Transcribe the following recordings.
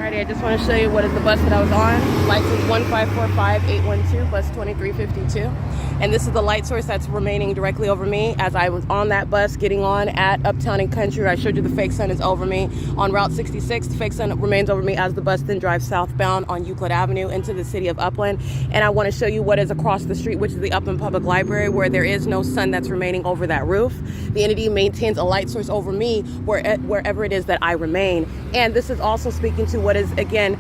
Alrighty, I just want to show you what is the bus that I was on. License 1545812, bus 2352. And this is the light source that's remaining directly over me as I was on that bus getting on at Uptown and Country. I showed you the fake sun is over me. On Route 66, the fake sun remains over me as the bus then drives southbound on Euclid Avenue into the city of Upland. And I want to show you what is across the street, which is the Upland Public Library, where there is no sun that's remaining over that roof. The entity maintains a light source over me wherever it is that I remain. And this is also speaking to what is, again,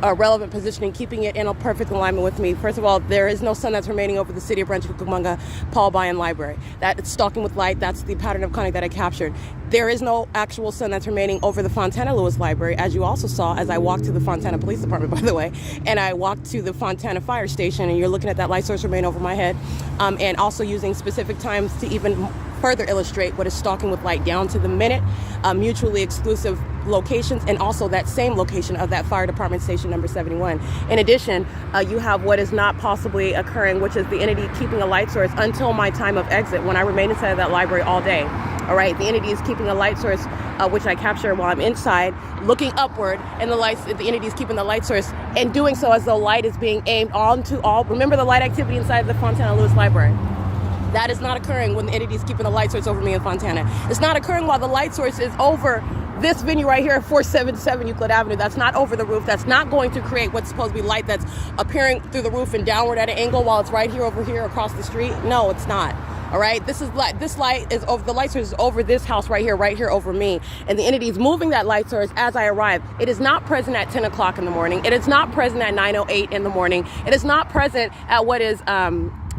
a relevant positioning, keeping it in a perfect alignment with me. First of all, there is no sun that's remaining over the city of Rancho Cucamonga Paul Bayan Library. That it's stalking with light. That's the pattern of conduct that I captured. There is no actual sun that's remaining over the Fontana Lewis Library, as you also saw as I walked to the Fontana Police Department, by the way, and I walked to the Fontana Fire Station, and you're looking at that light source remain over my head, and also using specific times to even further illustrate what is stalking with light down to the minute, mutually exclusive locations, and also that same location of that fire department station number 71. In addition, you have what is not possibly occurring, which is the entity keeping a light source until my time of exit when I remain inside of that library all day. All right, the entity is keeping a light source, which I capture while I'm inside, looking upward, and the entity is keeping the light source and doing so as though light is being aimed onto all. Remember the light activity inside of the Fontana Lewis Library? That is not occurring when the entity is keeping the light source over me in Fontana. It's not occurring while the light source is over this venue right here at 477 Euclid Avenue. That's not over the roof. That's not going to create what's supposed to be light that's appearing through the roof and downward at an angle while it's right here over here across the street. No, it's not. All right, this light is over, the light source is over this house right here over me, and the entity is moving that light source as I arrive. It is not present at 10 o'clock in the morning. It is not present at 9:08 in the morning. It is not present at what is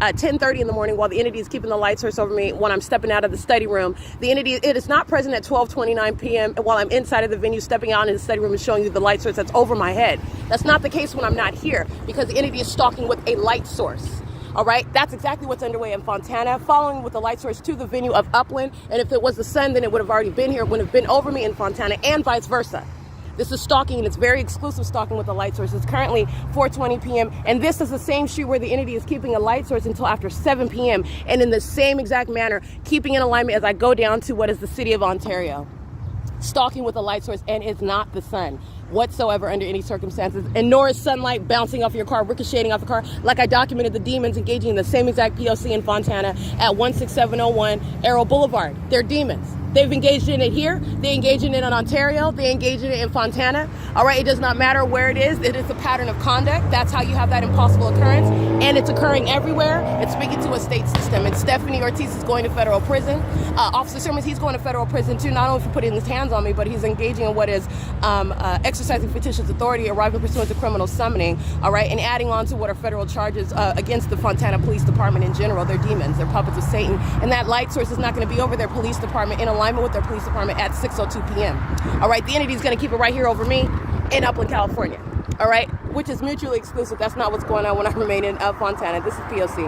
at 10:30 in the morning while the entity is keeping the light source over me when I'm stepping out of the study room. It is not present at 12:29 p.m. while I'm inside of the venue stepping out in the study room and showing you the light source that's over my head. That's not the case when I'm not here, because the entity is stalking with a light source. All right, that's exactly what's underway in Fontana, following with the light source to the venue of Upland. And if it was the sun, then it would have already been here. It would have been over me in Fontana, and vice versa. This is stalking, and it's very exclusive stalking with the light source. It's currently 4:20 p.m. and this is the same street where the entity is keeping a light source until after 7 p.m. and in the same exact manner, keeping in alignment as I go down to what is the city of Ontario. Stalking with a light source, and it's not the sun whatsoever under any circumstances, and nor is sunlight bouncing off your car, ricocheting off your car, like I documented the demons engaging in the same exact P.O.C. in Fontana at 16701 Arrow Boulevard. They're demons. They've engaged in it here. They engage in it in Ontario. They engage in it in Fontana. All right, it does not matter where it is. It is a pattern of conduct. That's how you have that impossible occurrence, and it's occurring everywhere. It's speaking to a state system, and Stephanie Ortiz is going to federal prison. Officer Simmons, he's going to federal prison too, not only for putting his hands on me, but he's engaging in what is exercising fictitious authority, arriving pursuant to criminal summoning, all right, and adding on to what are federal charges against the Fontana Police Department in general. They're demons. They're puppets of Satan, and that light source is not going to be over their police department in alignment with their police department at 6:02 p.m. All right, the entity is going to keep it right here over me in Upland, California. All right, which is mutually exclusive. That's not what's going on when I remain in Fontana. This is P.O.C.